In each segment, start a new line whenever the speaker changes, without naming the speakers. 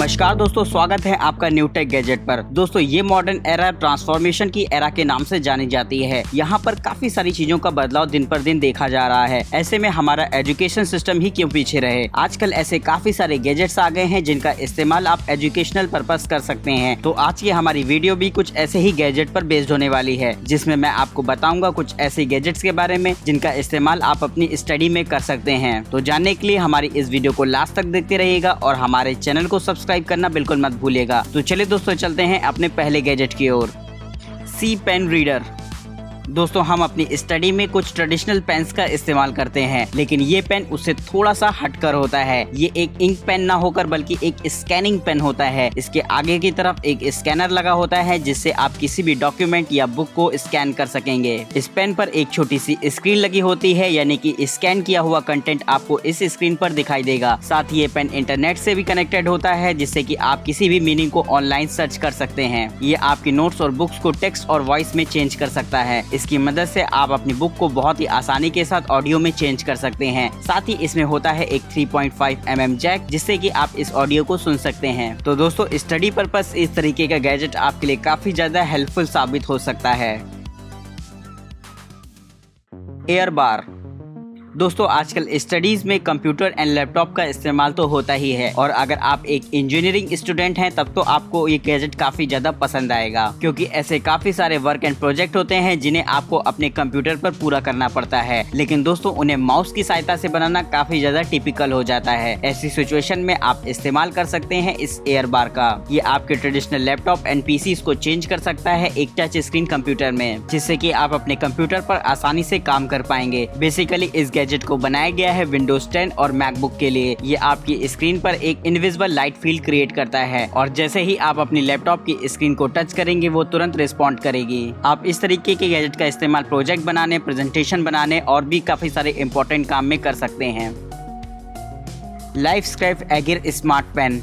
नमस्कार दोस्तों, स्वागत है आपका न्यू टेक गैजेट पर। दोस्तों ये मॉडर्न एरा ट्रांसफॉर्मेशन की एरा के नाम से जानी जाती है। यहाँ पर काफी सारी चीजों का बदलाव दिन पर दिन देखा जा रहा है। ऐसे में हमारा एजुकेशन सिस्टम ही क्यों पीछे रहे। आजकल ऐसे काफी सारे गैजेट्स आ गए हैं जिनका इस्तेमाल आप एजुकेशनल पर्पस कर सकते हैं। तो आज की हमारी वीडियो भी कुछ ऐसे ही गैजेट पर बेस्ड होने वाली है, जिसमें मैं आपको बताऊंगा कुछ ऐसे गैजेट्स के बारे में जिनका इस्तेमाल आप अपनी स्टडी में कर सकते हैं। तो जानने के लिए हमारी इस वीडियो को लास्ट तक देखते रहिएगा और हमारे चैनल को सब्सक्राइब करना बिल्कुल मत भूलिएगा। तो चलिए दोस्तों चलते हैं अपने पहले गैजेट की ओर। सी पेन रीडर। दोस्तों हम अपनी स्टडी में कुछ ट्रेडिशनल पेन्स का इस्तेमाल करते हैं, लेकिन ये पेन उससे थोड़ा सा हटकर होता है। ये एक इंक पेन ना होकर बल्कि एक स्कैनिंग पेन होता है। इसके आगे की तरफ एक स्कैनर लगा होता है जिससे आप किसी भी डॉक्यूमेंट या बुक को स्कैन कर सकेंगे। इस पेन पर एक छोटी सी स्क्रीन लगी होती है, यानी कि स्कैन किया हुआ कंटेंट आपको इस स्क्रीन पर दिखाई देगा। साथ ही ये पेन इंटरनेट से भी कनेक्टेड होता है, जिससे कि आप किसी भी मीनिंग को ऑनलाइन सर्च कर सकते हैं। ये आपकी नोट्स और बुक्स को टेक्स्ट और वॉइस में चेंज कर सकता है। इसकी मदद से आप अपनी बुक को बहुत ही आसानी के साथ ऑडियो में चेंज कर सकते हैं। साथ ही इसमें होता है एक 3.5 mm जैक, जिससे कि आप इस ऑडियो को सुन सकते हैं। तो दोस्तों स्टडी पर्पस इस तरीके का गैजेट आपके लिए काफी ज्यादा हेल्पफुल साबित हो सकता है। एयर बार। दोस्तों आजकल स्टडीज में कंप्यूटर एंड लैपटॉप का इस्तेमाल तो होता ही है, और अगर आप एक इंजीनियरिंग स्टूडेंट हैं तब तो आपको ये गैजेट काफी ज्यादा पसंद आएगा, क्योंकि ऐसे काफी सारे वर्क एंड प्रोजेक्ट होते हैं जिन्हें आपको अपने कंप्यूटर पर पूरा करना पड़ता है। लेकिन दोस्तों उन्हें माउस की सहायता से बनाना काफी ज्यादा टिपिकल हो जाता है। ऐसी सिचुएशन में आप इस्तेमाल कर सकते हैं इस एयर बार का। ये आपके ट्रेडिशनल लैपटॉप एंड पीसी को चेंज कर सकता है एक टच स्क्रीन कंप्यूटर में, जिससे कि आप अपने कंप्यूटर पर आसानी से काम कर पाएंगे। बेसिकली इस गैजेट को बनाया गया है विंडोज 10 और मैकबुक के लिए। ये आपकी स्क्रीन पर एक इनविजिबल लाइट फील्ड क्रिएट करता है, और जैसे ही आप अपनी लैपटॉप की स्क्रीन को टच करेंगे वो तुरंत रिस्पॉन्ड करेगी। आप इस तरीके के गैजेट का इस्तेमाल प्रोजेक्ट बनाने, प्रेजेंटेशन बनाने और भी काफी सारे इंपॉर्टेंट काम में कर सकते हैं। लाइफ स्क्रैप एगिर स्मार्ट पेन।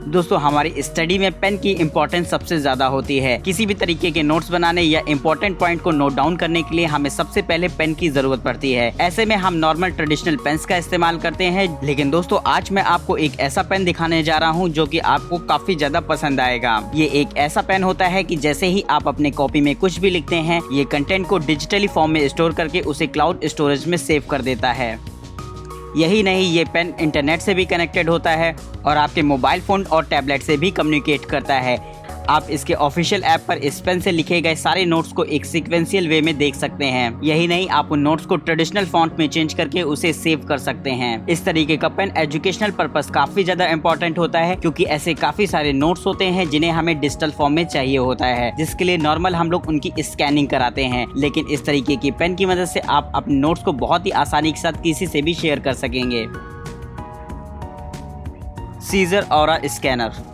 दोस्तों हमारी स्टडी में पेन की इम्पोर्टेंस सबसे ज्यादा होती है। किसी भी तरीके के नोट्स बनाने या इम्पोर्टेंट पॉइंट को नोट डाउन करने के लिए हमें सबसे पहले पेन की जरूरत पड़ती है। ऐसे में हम नॉर्मल ट्रेडिशनल पेन्स का इस्तेमाल करते हैं, लेकिन दोस्तों आज मैं आपको एक ऐसा पेन दिखाने जा रहा हूं जो कि आपको काफी ज्यादा पसंद आएगा। ये एक ऐसा पेन होता है कि जैसे ही आप अपने कॉपी में कुछ भी लिखते हैं, ये कंटेंट को डिजिटली फॉर्म में स्टोर करके उसे क्लाउड स्टोरेज में सेव कर देता है। यही नहीं, ये पेन इंटरनेट से भी कनेक्टेड होता है और आपके मोबाइल फोन और टैबलेट से भी कम्युनिकेट करता है। आप इसके ऑफिशियल ऐप पर इस पेन से लिखे गए सारे नोट्स को एक सीक्वेंशियल वे में देख सकते हैं। यही नहीं, आप उन नोट्स को ट्रेडिशनल फॉन्ट में चेंज करके उसे सेव कर सकते हैं। इस tरीके का पेन एजुकेशनल पर्पस काफी ज्यादा इंपॉर्टेंट होता है, क्योंकि ऐसे काफी सारे नोट्स होते हैं जिन्हें हमें डिजिटल फॉर्म में चाहिए होता है, जिसके लिए नॉर्मल हम लोग उनकी स्कैनिंग कराते हैं। लेकिन इस तरीके की पेन की मदद से आप अपने नोट्स को बहुत ही आसानी के साथ किसी से भी शेयर कर सकेंगे। सीजर ऑरा स्कैनर।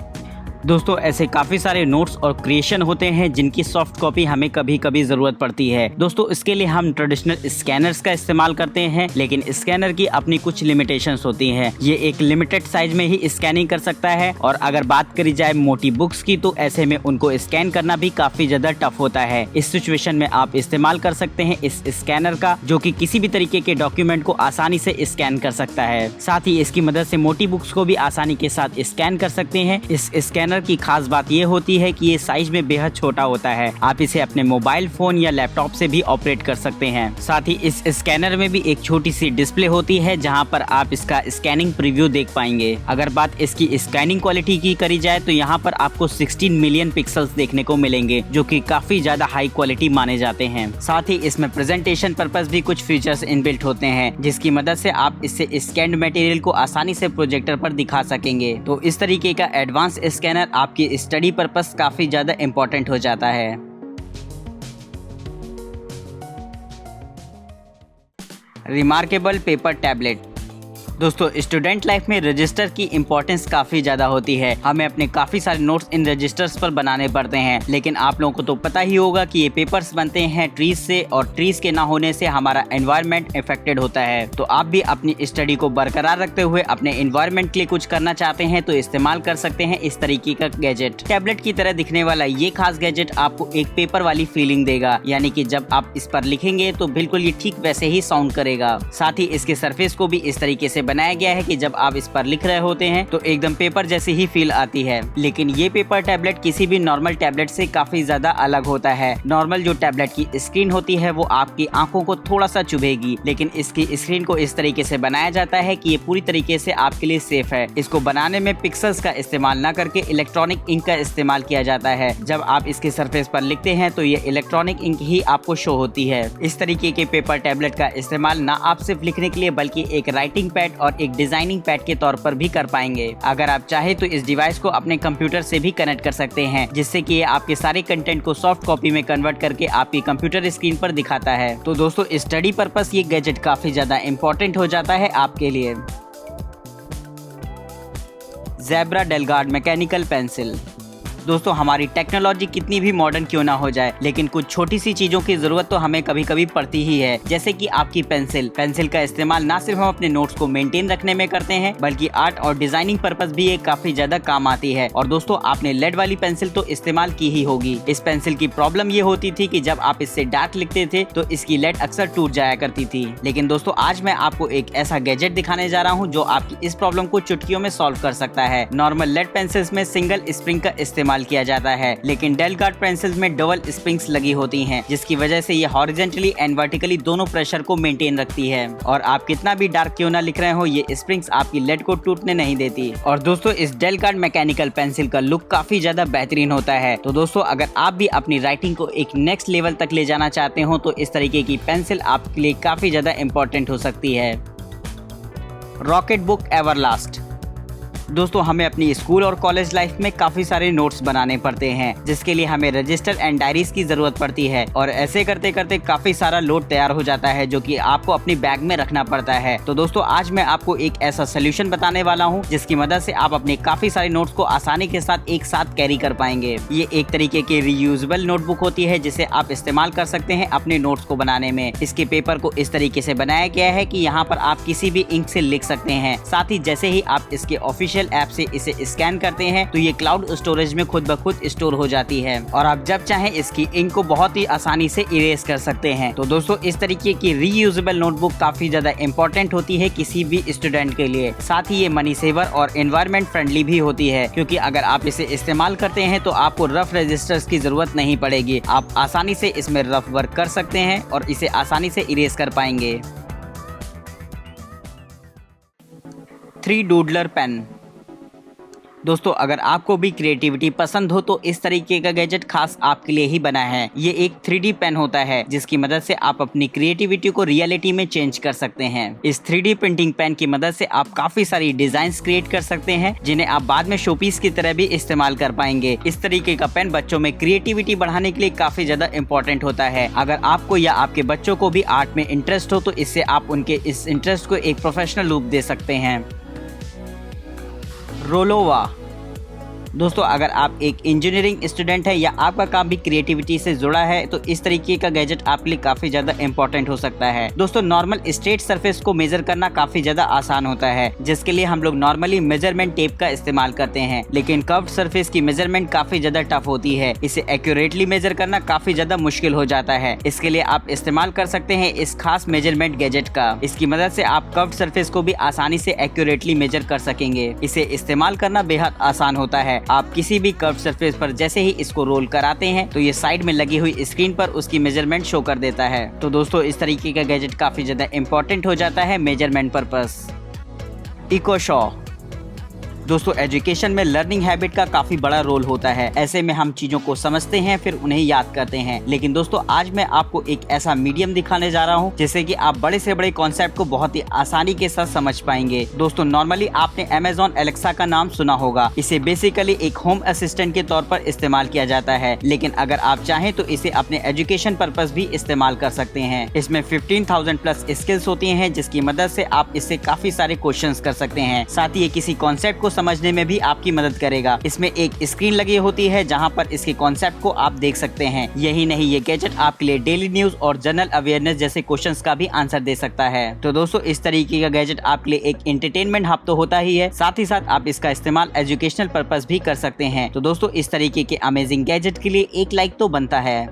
दोस्तों ऐसे काफी सारे नोट्स और क्रिएशन होते हैं जिनकी सॉफ्ट कॉपी हमें कभी कभी जरूरत पड़ती है। दोस्तों इसके लिए हम ट्रेडिशनल स्कैनर्स का इस्तेमाल करते हैं, लेकिन स्कैनर की अपनी कुछ लिमिटेशंस होती हैं। ये एक लिमिटेड साइज में ही स्कैनिंग कर सकता है, और अगर बात करी जाए मोटी बुक्स की तो ऐसे में उनको स्कैन करना भी काफी ज्यादा टफ होता है। इस सिचुएशन में आप इस्तेमाल कर सकते हैं इस स्कैनर का, जो कि किसी भी तरीके के डॉक्यूमेंट को आसानी से स्कैन कर सकता है। साथ ही इसकी मदद से मोटी बुक्स को भी आसानी के साथ स्कैन कर सकते हैं। इस स्कैनर की खास बात ये होती है कि ये साइज में बेहद छोटा होता है। आप इसे अपने मोबाइल फोन या लैपटॉप से भी ऑपरेट कर सकते हैं। साथ ही इस स्कैनर में भी एक छोटी सी डिस्प्ले होती है जहां पर आप इसका स्कैनिंग प्रीव्यू देख पाएंगे। अगर बात इसकी स्कैनिंग क्वालिटी की करी जाए तो यहाँ पर आपको 16 मिलियन पिक्सल्स देखने को मिलेंगे, जो कि काफी ज्यादा हाई क्वालिटी माने जाते हैं। साथ ही इसमें प्रेजेंटेशन पर्पस भी कुछ फीचर्स इनबिल्ट होते हैं, जिसकी मदद से आप इससे स्कैन्ड मटेरियल को आसानी से प्रोजेक्टर पर दिखा सकेंगे। तो इस तरीके का एडवांस स्कैनर आपकी स्टडी पर्पस काफी ज्यादा इंपॉर्टेंट हो जाता है। Remarkable paper tablet. दोस्तों स्टूडेंट लाइफ में रजिस्टर की इम्पोर्टेंस काफी ज्यादा होती है। हमें अपने काफी सारे नोट्स इन रजिस्टर्स पर बनाने पड़ते हैं, लेकिन आप लोगों को तो पता ही होगा कि ये पेपर्स बनते हैं ट्रीज से, और ट्रीज के ना होने से हमारा एनवायरनमेंट इफेक्टेड होता है। तो आप भी अपनी स्टडी को बरकरार रखते हुए अपने एनवायरनमेंट के लिए कुछ करना चाहते हैं तो इस्तेमाल कर सकते हैं इस तरीके का गैजेट। टैबलेट की तरह दिखने वाला ये खास गैजेट आपको एक पेपर वाली फीलिंग देगा, यानी कि जब आप इस पर लिखेंगे तो बिल्कुल ये ठीक वैसे ही साउंड करेगा। साथ ही इसके सरफेस को भी इस तरीके से बनाया गया है कि जब आप इस पर लिख रहे होते हैं तो एकदम पेपर जैसी ही फील आती है। लेकिन ये पेपर टैबलेट किसी भी नॉर्मल टैबलेट से काफी ज्यादा अलग होता है। नॉर्मल जो टैबलेट की स्क्रीन होती है वो आपकी आंखों को थोड़ा सा चुभेगी, लेकिन इसकी स्क्रीन को इस तरीके से बनाया जाता है कि ये पूरी तरीके से आपके लिए सेफ है। इसको बनाने में पिक्सल्स का इस्तेमाल न करके इलेक्ट्रॉनिक इंक का इस्तेमाल किया जाता है। जब आप इसके सरफेस पर लिखते हैं तो ये इलेक्ट्रॉनिक इंक ही आपको शो होती है। इस तरीके के पेपर टैबलेट का इस्तेमाल न आप सिर्फ लिखने के लिए बल्कि एक राइटिंग पैड और एक डिजाइनिंग पैड के तौर पर भी कर पाएंगे। अगर आप चाहे तो इस डिवाइस को अपने कंप्यूटर से भी कनेक्ट कर सकते हैं, जिससे कि ये आपके सारे कंटेंट को सॉफ्ट कॉपी में कन्वर्ट करके आपकी कंप्यूटर स्क्रीन पर दिखाता है। तो दोस्तों स्टडी पर्पस ये गैजेट काफी ज्यादा इंपॉर्टेंट हो जाता है आपके लिए। Zebra Delguard mechanical pencil. दोस्तों हमारी टेक्नोलॉजी कितनी भी मॉडर्न क्यों ना हो जाए, लेकिन कुछ छोटी सी चीजों की जरूरत तो हमें कभी कभी पड़ती ही है। जैसे कि आपकी पेंसिल का इस्तेमाल ना सिर्फ हम अपने नोट्स को मेंटेन रखने में करते हैं, बल्कि आर्ट और डिजाइनिंग पर्पस भी ये काफी ज्यादा काम आती है। और दोस्तों आपने लेड वाली पेंसिल तो इस्तेमाल की ही होगी। इस पेंसिल की प्रॉब्लम ये होती थी कि जब आप इससे डार्क लिखते थे तो इसकी लेड अक्सर टूट जाया करती थी। लेकिन दोस्तों आज मैं आपको एक ऐसा गैजेट दिखाने जा रहा हूँ जो आपकी इस प्रॉब्लम को चुटकियों में सॉल्व कर सकता है। नॉर्मल लेड पेंसिल्स में सिंगल स्प्रिंग का इस्तेमाल किया जाता है, लेकिन डेलगार्ड पेंसिल्स में डबल स्प्रिंग्स लगी होती हैं, जिसकी वजह से ये हॉरिजॉन्टली एंड वर्टिकली दोनों प्रेशर को मेंटेन रखती है। और आप कितना भी डार्क क्यों ना लिख रहे हो, ये स्प्रिंग्स आपकी लेड को टूटने नहीं देती। और दोस्तों इस डेलगार्ड मैकेनिकल पेंसिल का लुक काफी ज्यादा बेहतरीन होता है। तो दोस्तों अगर आप भी अपनी राइटिंग को एक नेक्स्ट लेवल तक ले जाना चाहते हो तो इस तरीके की पेंसिल आपके लिए काफी ज्यादा इंपॉर्टेंट हो सकती है। Rocket book Everlast. दोस्तों हमें अपनी स्कूल और कॉलेज लाइफ में काफी सारे नोट्स बनाने पड़ते हैं, जिसके लिए हमें रजिस्टर एंड डायरीज की जरूरत पड़ती है। और ऐसे करते करते काफी सारा लोड तैयार हो जाता है जो कि आपको अपनी बैग में रखना पड़ता है। तो दोस्तों आज मैं आपको एक ऐसा सोल्यूशन बताने वाला हूं जिसकी मदद से आप अपने काफी सारे नोट्स को आसानी के साथ एक साथ कैरी कर पाएंगे। ये एक तरीके की रीयूजेबल नोटबुक होती है जिसे आप इस्तेमाल कर सकते हैं अपने नोट्स को बनाने में। इसके पेपर को इस तरीके से बनाया गया है कि यहाँ पर आप किसी भी इंक से लिख सकते हैं। साथ ही जैसे ही आप इसके ऑफिशियल ऐप से इसे स्कैन करते हैं तो ये क्लाउड स्टोरेज में खुद ब खुद स्टोर हो जाती है और आप जब चाहें इसकी इंक को बहुत ही आसानी से इरेज कर सकते हैं। तो दोस्तों इस तरीके की रीयूजेबल नोटबुक काफी ज्यादा इंपॉर्टेंट होती है किसी भी स्टूडेंट के लिए। साथ ही ये मनी सेवर और एनवायरमेंट फ्रेंडली भी होती है, क्योंकि अगर आप इसे इस्तेमाल करते हैं तो आपको रफ रजिस्टर्स की जरूरत नहीं पड़ेगी। आप आसानी से इसमें रफ वर्क कर सकते हैं और इसे आसानी से इरेज कर पाएंगे। 3 डूडलर पेन। दोस्तों अगर आपको भी क्रिएटिविटी पसंद हो तो इस तरीके का गैजेट खास आपके लिए ही बना है। ये एक 3D पेन होता है जिसकी मदद से आप अपनी क्रिएटिविटी को रियलिटी में चेंज कर सकते हैं। इस 3D प्रिंटिंग पेन की मदद से आप काफी सारी डिजाइन्स क्रिएट कर सकते हैं जिन्हें आप बाद में शोपीस की तरह भी इस्तेमाल कर पाएंगे। इस तरीके का पेन बच्चों में क्रिएटिविटी बढ़ाने के लिए काफी ज्यादा इंपॉर्टेंट होता है। अगर आपको या आपके बच्चों को भी आर्ट में इंटरेस्ट हो तो इससे आप उनके इस इंटरेस्ट को एक प्रोफेशनल रूप दे सकते हैं। रोलोवा। दोस्तों अगर आप एक इंजीनियरिंग स्टूडेंट है या आपका काम भी क्रिएटिविटी से जुड़ा है तो इस तरीके का गैजेट आपके लिए काफी ज्यादा इंपॉर्टेंट हो सकता है। दोस्तों नॉर्मल स्ट्रेट सरफेस को मेजर करना काफी ज्यादा आसान होता है, जिसके लिए हम लोग नॉर्मली मेजरमेंट टेप का इस्तेमाल करते हैं, लेकिन कर्व्ड सरफेस की मेजरमेंट काफी ज्यादा टफ होती है। इसे एक्यूरेटली मेजर करना काफी ज्यादा मुश्किल हो जाता है। इसके लिए आप इस्तेमाल कर सकते हैं इस खास मेजरमेंट गैजेट का। इसकी मदद से आप कर्व्ड सरफेस को भी आसानी से एक्यूरेटली मेजर कर सकेंगे। इसे इस्तेमाल करना बेहद आसान होता है। आप किसी भी कर्व सरफेस पर जैसे ही इसको रोल कराते हैं तो ये साइड में लगी हुई स्क्रीन पर उसकी मेजरमेंट शो कर देता है। तो दोस्तों इस तरीके का गैजेट काफी ज्यादा इंपॉर्टेंट हो जाता है मेजरमेंट पर्पस। इकोशॉ। दोस्तों एजुकेशन में लर्निंग हैबिट का काफी बड़ा रोल होता है। ऐसे में हम चीजों को समझते हैं फिर उन्हें याद करते हैं, लेकिन दोस्तों आज मैं आपको एक ऐसा मीडियम दिखाने जा रहा हूं जिससे कि आप बड़े से बड़े कॉन्सेप्ट को बहुत ही आसानी के साथ समझ पाएंगे। दोस्तों नॉर्मली आपने Amazon Alexa का नाम सुना होगा। इसे बेसिकली एक होम असिस्टेंट के तौर पर इस्तेमाल किया जाता है, लेकिन अगर आप चाहें तो इसे अपने एजुकेशन पर्पस भी इस्तेमाल कर सकते हैं। इसमें 15,000 प्लस स्किल्स होती हैं जिसकी मदद से आप इससे काफी सारे क्वेश्चंस कर सकते हैं। साथ ही ये किसी कॉन्सेप्ट को समझने में भी आपकी मदद करेगा। इसमें एक स्क्रीन लगी होती है जहां पर इसके कॉन्सेप्ट को आप देख सकते हैं। यही नहीं, ये गैजेट आपके लिए डेली न्यूज और जनरल अवेयरनेस जैसे क्वेश्चंस का भी आंसर दे सकता है। तो दोस्तों इस तरीके का गैजेट आपके लिए एक एंटरटेनमेंट हब तो होता ही है, साथ ही साथ आप इसका इस्तेमाल एजुकेशनल पर्पस भी कर सकते हैं। तो दोस्तों इस तरीके के अमेजिंग गैजेट के लिए एक लाइक तो बनता है।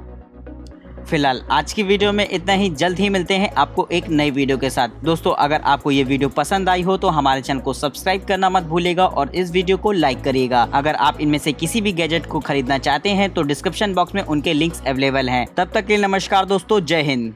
फिलहाल आज की वीडियो में इतना ही। जल्द ही मिलते हैं आपको एक नई वीडियो के साथ। दोस्तों अगर आपको ये वीडियो पसंद आई हो तो हमारे चैनल को सब्सक्राइब करना मत भूलिएगा और इस वीडियो को लाइक करिएगा। अगर आप इनमें से किसी भी गैजेट को खरीदना चाहते हैं तो डिस्क्रिप्शन बॉक्स में उनके लिंक्स अवेलेबल हैं। तब तक के लिए नमस्कार दोस्तों, जय हिंद।